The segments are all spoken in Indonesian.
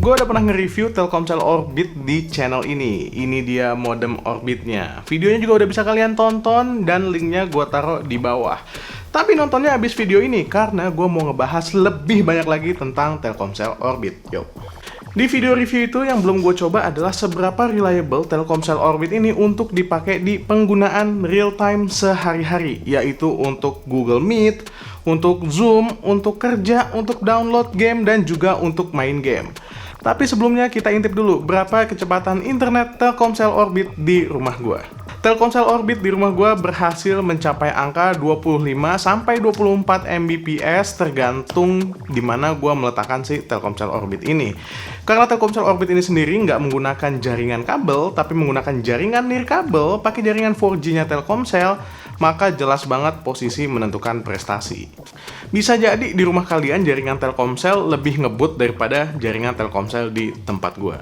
Gue udah pernah nge-review Telkomsel Orbit di channel ini. Ini dia modem Orbitnya. Videonya juga udah bisa kalian tonton dan linknya gue taruh di bawah. Tapi nontonnya habis video ini karena gue mau ngebahas lebih banyak lagi tentang Telkomsel Orbit. Yuk. Di video review itu yang belum gue coba adalah seberapa reliable Telkomsel Orbit ini untuk dipakai di penggunaan real time sehari-hari, yaitu untuk Google Meet, untuk Zoom, untuk kerja, untuk download game, dan juga untuk main game. Tapi sebelumnya kita intip dulu berapa kecepatan internet Telkomsel Orbit di rumah gue. Telkomsel Orbit di rumah gue berhasil mencapai angka 25-24 Mbps tergantung di mana gue meletakkan si Telkomsel Orbit ini. Karena Telkomsel Orbit ini sendiri nggak menggunakan jaringan kabel, tapi menggunakan jaringan nirkabel pakai jaringan 4G-nya Telkomsel, maka jelas banget posisi menentukan prestasi. Bisa jadi di rumah kalian jaringan Telkomsel lebih ngebut daripada jaringan Telkomsel di tempat gue.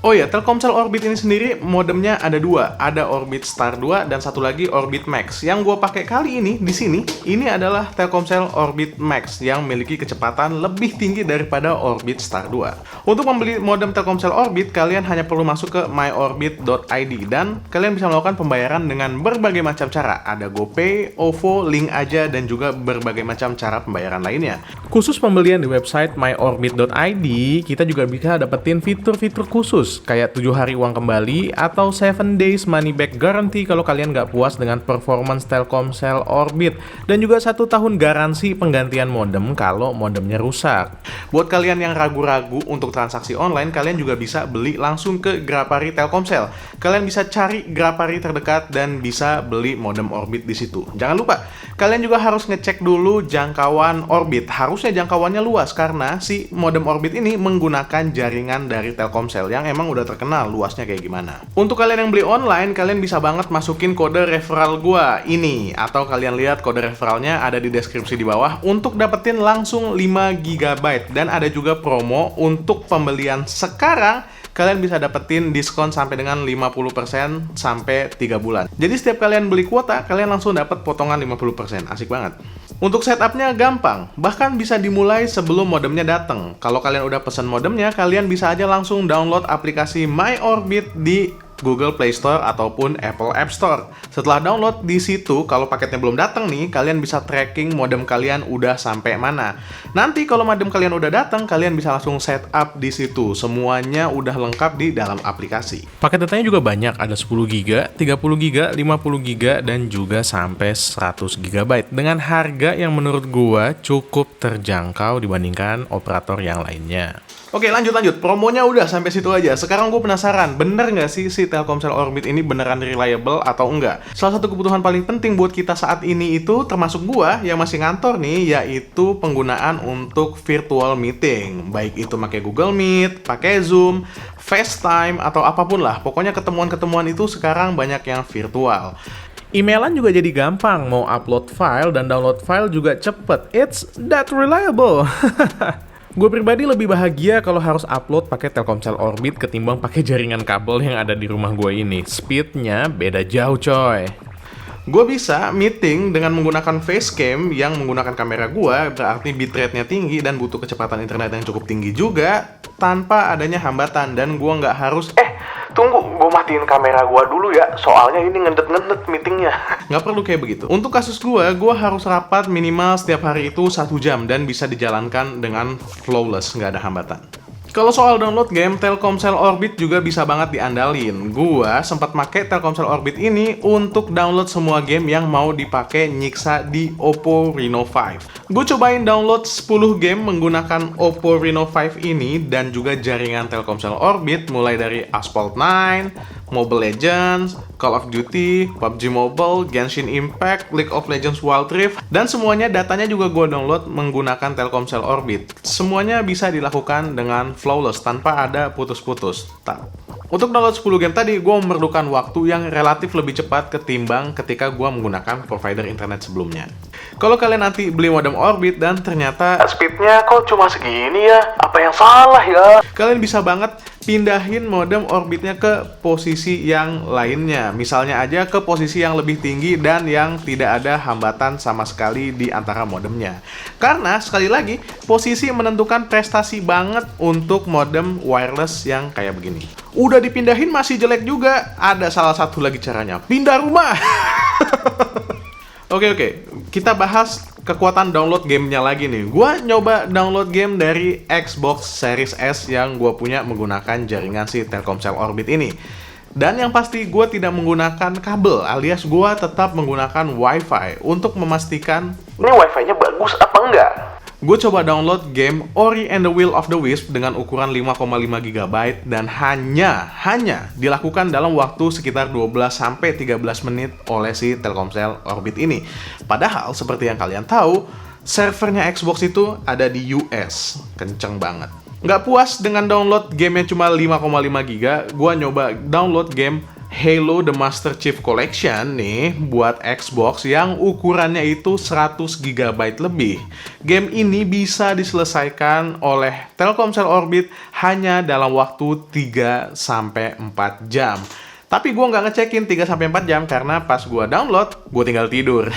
Oh ya, Telkomsel Orbit ini sendiri modemnya ada dua, ada Orbit Star 2 dan satu lagi Orbit Max. Yang gue pakai kali ini di sini, ini adalah Telkomsel Orbit Max yang memiliki kecepatan lebih tinggi daripada Orbit Star 2. Untuk membeli modem Telkomsel Orbit, kalian hanya perlu masuk ke myorbit.id dan kalian bisa melakukan pembayaran dengan berbagai macam cara. Ada GoPay, OVO, Link Aja, dan juga berbagai macam cara pembayaran lainnya. Khusus pembelian di website myorbit.id, kita juga bisa dapetin fitur-fitur khusus kayak 7 hari uang kembali atau 7 days money back guarantee kalau kalian nggak puas dengan performance Telkomsel Orbit, dan juga 1 tahun garansi penggantian modem kalau modemnya rusak. Buat kalian yang ragu-ragu untuk transaksi online, kalian juga bisa beli langsung ke Grapari Telkomsel. Kalian bisa cari Grapari terdekat dan bisa beli modem Orbit di situ. Jangan lupa, kalian juga harus ngecek dulu jangkauan Orbit. Harusnya jangkauannya luas karena si modem Orbit ini menggunakan jaringan dari Telkomsel yang emang udah terkenal luasnya kayak gimana. Untuk kalian yang beli online, kalian bisa banget masukin kode referral gua ini, atau kalian lihat kode referralnya ada di deskripsi di bawah untuk dapetin langsung 5 GB, dan ada juga promo untuk pembelian sekarang. Kalian bisa dapetin diskon sampai dengan 50% sampai 3 bulan. Jadi setiap kalian beli kuota, kalian langsung dapat potongan 50%. Asik banget. Untuk setupnya gampang, bahkan bisa dimulai sebelum modemnya datang. Kalau kalian udah pesen modemnya, kalian bisa aja langsung download aplikasi MyOrbit di Google Play Store ataupun Apple App Store. Setelah download di situ, kalau paketnya belum datang nih, kalian bisa tracking modem kalian udah sampai mana. Nanti kalau modem kalian udah datang, kalian bisa langsung setup di situ. Semuanya udah lengkap di dalam aplikasi. Paket datanya juga banyak, ada 10 GB, 30 GB, 50 GB, dan juga sampai 100 GB dengan harga yang menurut gua cukup terjangkau dibandingkan operator yang lainnya. Oke, lanjut. Promonya udah sampai situ aja. Sekarang gue penasaran, bener nggak sih si Telkomsel Orbit ini beneran reliable atau enggak? Salah satu kebutuhan paling penting buat kita saat ini itu, termasuk gua yang masih ngantor nih, yaitu penggunaan untuk virtual meeting. Baik itu pakai Google Meet, pakai Zoom, FaceTime, atau apapun lah. Pokoknya ketemuan-ketemuan itu sekarang banyak yang virtual. Emailan juga jadi gampang, mau upload file dan download file juga cepet. It's that reliable. Gue pribadi lebih bahagia kalau harus upload pakai Telkomsel Orbit ketimbang pakai jaringan kabel yang ada di rumah gue ini. Speednya beda jauh coy. Gue bisa meeting dengan menggunakan facecam yang menggunakan kamera gue, berarti bitrate-nya tinggi dan butuh kecepatan internet yang cukup tinggi juga tanpa adanya hambatan, dan gue nggak harus tunggu, gue matiin kamera gue dulu ya, soalnya ini ngendet-ngendet meetingnya. Nggak perlu kayak begitu. Untuk kasus gue harus rapat minimal setiap hari itu 1 jam dan bisa dijalankan dengan flawless, nggak ada hambatan. Kalau soal download game, Telkomsel Orbit juga bisa banget diandalin. Gua sempat pakai Telkomsel Orbit ini untuk download semua game yang mau dipakai nyiksa di Oppo Reno 5. Gue cobain download 10 game menggunakan Oppo Reno 5 ini dan juga jaringan Telkomsel Orbit, mulai dari Asphalt 9, Mobile Legends, Call of Duty, PUBG Mobile, Genshin Impact, League of Legends Wild Rift, dan semuanya datanya juga gue download menggunakan Telkomsel Orbit. Semuanya bisa dilakukan dengan flawless, tanpa ada putus-putus. Untuk download 10 game tadi, gue memerlukan waktu yang relatif lebih cepat ketimbang ketika gue menggunakan provider internet sebelumnya. Kalau kalian nanti beli modem Orbit dan ternyata speednya kok cuma segini ya, apa yang salah ya? Kalian bisa banget pindahin modem Orbitnya ke posisi yang lainnya. Misalnya aja ke posisi yang lebih tinggi dan yang tidak ada hambatan sama sekali di antara modemnya. Karena sekali lagi, posisi menentukan prestasi banget untuk modem wireless yang kayak begini. Udah dipindahin masih jelek juga. Ada salah satu lagi caranya, pindah rumah. Oke, kita bahas kekuatan download gamenya lagi nih. Gua nyoba download game dari Xbox Series S yang gua punya menggunakan jaringan si Telkomsel Orbit ini. Dan yang pasti gue tidak menggunakan kabel, alias gue tetap menggunakan WiFi untuk memastikan ini WiFi-nya bagus apa enggak. Gue coba download game Ori and the Will of the Wisp dengan ukuran 5,5 GB dan hanya dilakukan dalam waktu sekitar 12-13 menit oleh si Telkomsel Orbit ini. Padahal seperti yang kalian tahu, servernya Xbox itu ada di US, kenceng banget. Nggak puas dengan download game yang cuma 5,5 GB, gue nyoba download game Halo The Master Chief Collection nih buat Xbox yang ukurannya itu 100 GB lebih. Game ini bisa diselesaikan oleh Telkomsel Orbit hanya dalam waktu 3-4 jam. Tapi gue nggak ngecekin 3-4 jam karena pas gue download, gue tinggal tidur.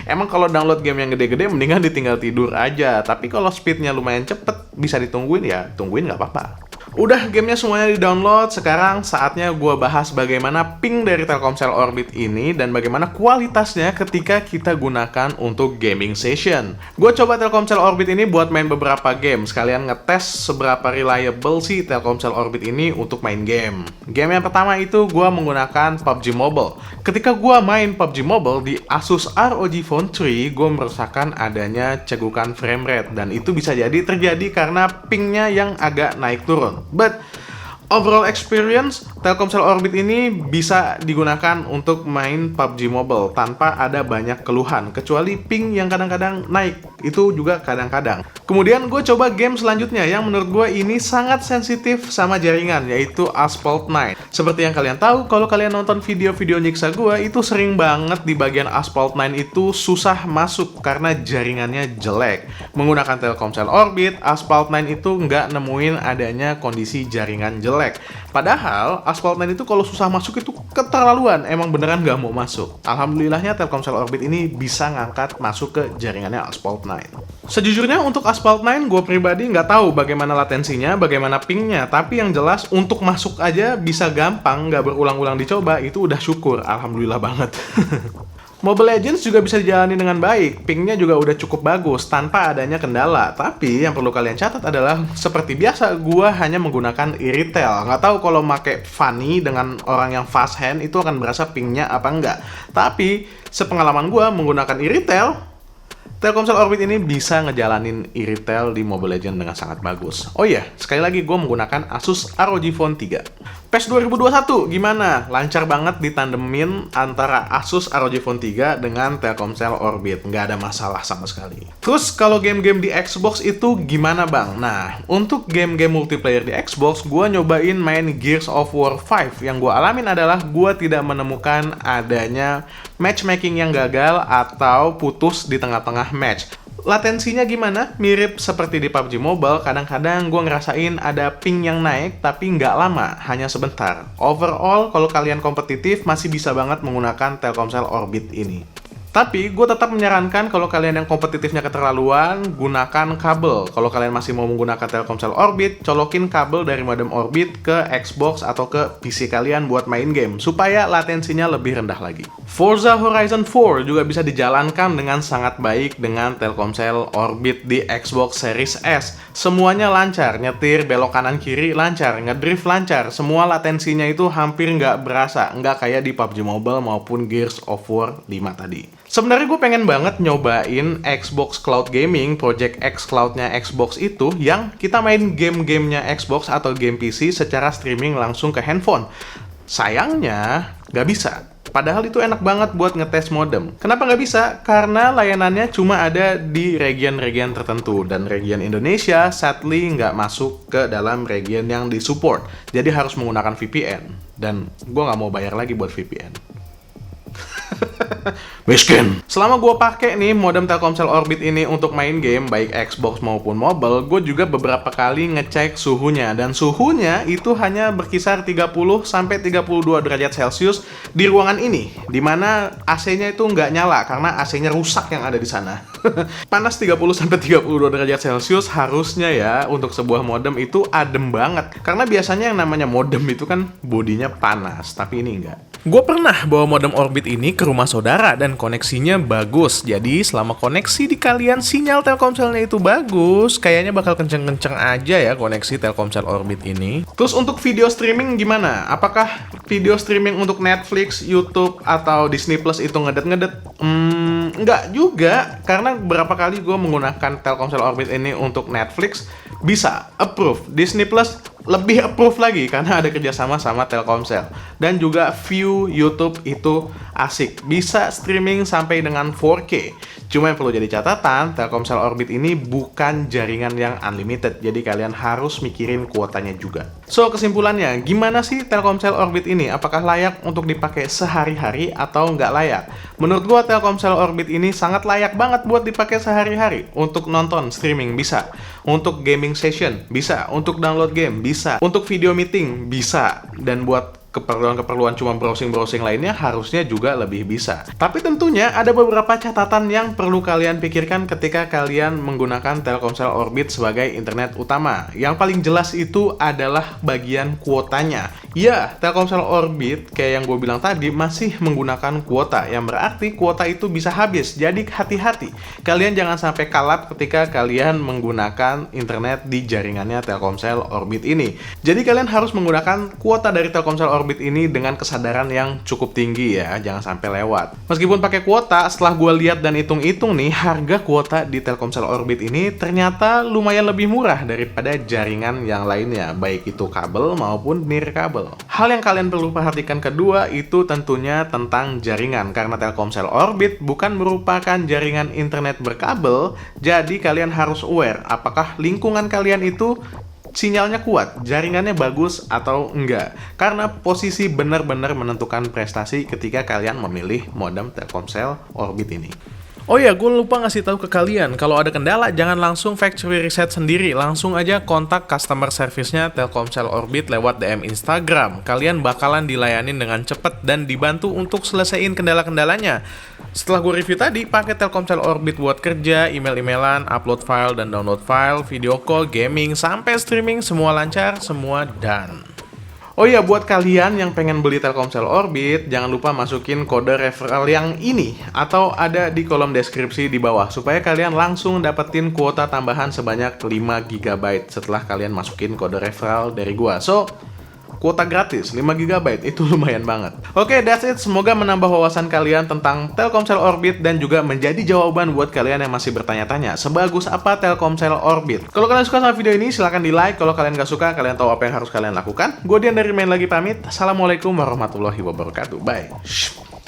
Emang kalau download game yang gede-gede mendingan ditinggal tidur aja. Tapi kalau speednya lumayan cepet, bisa ditungguin ya, tungguin nggak apa-apa. Udah gamenya semuanya di-download, sekarang saatnya gue bahas bagaimana ping dari Telkomsel Orbit ini dan bagaimana kualitasnya ketika kita gunakan untuk gaming session. Gue coba Telkomsel Orbit ini buat main beberapa game, sekalian ngetes seberapa reliable sih Telkomsel Orbit ini untuk main game. Game yang pertama itu gue menggunakan PUBG Mobile. Ketika gue main PUBG Mobile di Asus ROG Phone 3, gue merasakan adanya cegukan frame rate dan itu bisa jadi terjadi karena pingnya yang agak naik turun. But overall experience, Telkomsel Orbit ini bisa digunakan untuk main PUBG Mobile tanpa ada banyak keluhan, kecuali ping yang kadang-kadang naik, itu juga kadang-kadang. Kemudian gue coba game selanjutnya yang menurut gue ini sangat sensitif sama jaringan, yaitu Asphalt 9. Seperti yang kalian tahu, kalau kalian nonton video-video nyiksa gue, itu sering banget di bagian Asphalt 9 itu susah masuk karena jaringannya jelek. Menggunakan Telkomsel Orbit, Asphalt 9 itu nggak nemuin adanya kondisi jaringan jelek. Padahal Asphalt 9 itu kalau susah masuk itu keterlaluan, emang beneran nggak mau masuk. Alhamdulillahnya Telkomsel Orbit ini bisa ngangkat masuk ke jaringannya Asphalt 9. Sejujurnya untuk Asphalt 9 gue pribadi nggak tahu bagaimana latensinya, bagaimana pingnya, tapi yang jelas untuk masuk aja bisa gampang, nggak berulang-ulang dicoba, itu udah syukur, alhamdulillah banget. Mobile Legends juga bisa dijalani dengan baik, pingnya juga udah cukup bagus tanpa adanya kendala. Tapi yang perlu kalian catat adalah seperti biasa gua hanya menggunakan Iritel. Nggak tahu kalau pakai Fanny dengan orang yang fast hand itu akan berasa pingnya apa enggak. Tapi sepengalaman gua menggunakan Iritel, Telkomsel Orbit ini bisa ngejalanin Iritel di Mobile Legends dengan sangat bagus. Oh iya, sekali lagi gue menggunakan Asus ROG Phone 3. PES 2021 gimana? Lancar banget ditandemin antara Asus ROG Phone 3 dengan Telkomsel Orbit. Nggak ada masalah sama sekali. Terus kalau game-game di Xbox itu gimana bang? Nah, untuk game-game multiplayer di Xbox, gue nyobain main Gears of War 5. Yang gue alamin adalah gue tidak menemukan adanya matchmaking yang gagal atau putus di tengah-tengah match. Latensinya gimana? Mirip seperti di PUBG Mobile, kadang-kadang gue ngerasain ada ping yang naik tapi nggak lama, hanya sebentar. Overall, kalau kalian kompetitif masih bisa banget menggunakan Telkomsel Orbit ini. Tapi gue tetap menyarankan kalau kalian yang kompetitifnya keterlaluan, gunakan kabel. Kalau kalian masih mau menggunakan Telkomsel Orbit, colokin kabel dari modem Orbit ke Xbox atau ke PC kalian buat main game, supaya latensinya lebih rendah lagi. Forza Horizon 4 juga bisa dijalankan dengan sangat baik dengan Telkomsel Orbit di Xbox Series S. Semuanya lancar, nyetir, belok kanan kiri lancar, ngedrift lancar, semua latensinya itu hampir nggak berasa, nggak kayak di PUBG Mobile maupun Gears of War 5 tadi. Sebenarnya gue pengen banget nyobain Xbox Cloud Gaming, Project X Cloud-nya Xbox itu, yang kita main game-gamenya Xbox atau game PC secara streaming langsung ke handphone. Sayangnya, nggak bisa. Padahal itu enak banget buat ngetes modem. Kenapa nggak bisa? Karena layanannya cuma ada di region-region tertentu. Dan region Indonesia, sadly, nggak masuk ke dalam region yang disupport. Jadi harus menggunakan VPN. Dan gue nggak mau bayar lagi buat VPN. Miskin. Selama gue pakai nih modem Telkomsel Orbit ini untuk main game, baik Xbox maupun mobile, gue juga beberapa kali ngecek suhunya. Dan suhunya itu hanya berkisar 30-32 derajat Celcius di ruangan ini. Dimana AC-nya itu nggak nyala, karena AC-nya rusak yang ada di sana. Panas 30-32 derajat Celcius harusnya ya, untuk sebuah modem itu adem banget. Karena biasanya yang namanya modem itu kan bodinya panas, tapi ini enggak. Gue pernah bawa modem Orbit ini ke rumah saudara dan koneksinya bagus. Jadi selama koneksi di kalian sinyal Telkomselnya itu bagus, kayaknya bakal kenceng-kenceng aja ya koneksi Telkomsel Orbit ini. Terus untuk video streaming gimana? Apakah video streaming untuk Netflix, YouTube, atau Disney Plus itu ngedet-ngedet? Enggak juga, karena beberapa kali gue menggunakan Telkomsel Orbit ini untuk Netflix, bisa approve. Disney Plus lebih approve lagi karena ada kerjasama sama Telkomsel. Dan juga view YouTube itu asik, bisa streaming sampai dengan 4K. Cuma yang perlu jadi catatan, Telkomsel Orbit ini bukan jaringan yang unlimited, jadi kalian harus mikirin kuotanya juga. So, kesimpulannya, gimana sih Telkomsel Orbit ini? Apakah layak untuk dipakai sehari-hari atau nggak layak? Menurut gua Telkomsel Orbit ini sangat layak banget buat dipakai sehari-hari. Untuk nonton streaming bisa, untuk gaming session bisa, untuk download game bisa, untuk video meeting bisa, dan buat keperluan-keperluan cuma browsing-browsing lainnya harusnya juga lebih bisa. Tapi tentunya ada beberapa catatan yang perlu kalian pikirkan ketika kalian menggunakan Telkomsel Orbit sebagai internet utama. Yang paling jelas itu adalah bagian kuotanya. Ya, Telkomsel Orbit kayak yang gue bilang tadi masih menggunakan kuota, yang berarti kuota itu bisa habis. Jadi hati-hati, kalian jangan sampai kalap ketika kalian menggunakan internet di jaringannya Telkomsel Orbit ini. Jadi kalian harus menggunakan kuota dari Telkomsel Orbit ini dengan kesadaran yang cukup tinggi ya, jangan sampai lewat. Meskipun pakai kuota, setelah gue lihat dan hitung-hitung nih, harga kuota di Telkomsel Orbit ini ternyata lumayan lebih murah daripada jaringan yang lainnya, baik itu kabel maupun nirkabel. Hal yang kalian perlu perhatikan kedua itu tentunya tentang jaringan, karena Telkomsel Orbit bukan merupakan jaringan internet berkabel, jadi kalian harus aware apakah lingkungan kalian itu sinyalnya kuat, jaringannya bagus atau enggak. Karena posisi benar-benar menentukan prestasi ketika kalian memilih modem Telkomsel Orbit ini. Oh ya, gue lupa ngasih tahu ke kalian, kalau ada kendala jangan langsung factory reset sendiri, langsung aja kontak customer service-nya Telkomsel Orbit lewat DM Instagram. Kalian bakalan dilayanin dengan cepat dan dibantu untuk selesaiin kendala-kendalanya. Setelah gue review tadi, pakai Telkomsel Orbit buat kerja, email-emailan, upload file dan download file, video call, gaming, sampai streaming, semua lancar, semua done. Oh iya, buat kalian yang pengen beli Telkomsel Orbit, jangan lupa masukin kode referral yang ini atau ada di kolom deskripsi di bawah supaya kalian langsung dapetin kuota tambahan sebanyak 5 GB setelah kalian masukin kode referral dari gua. So, kuota gratis 5 GB itu lumayan banget. Oke, that's it. Semoga menambah wawasan kalian tentang Telkomsel Orbit dan juga menjadi jawaban buat kalian yang masih bertanya-tanya sebagus apa Telkomsel Orbit. Kalau kalian suka sama video ini silahkan di like. Kalau kalian gak suka, kalian tahu apa yang harus kalian lakukan. Gue Dian dari Main Lagi pamit. Assalamualaikum warahmatullahi wabarakatuh. Bye.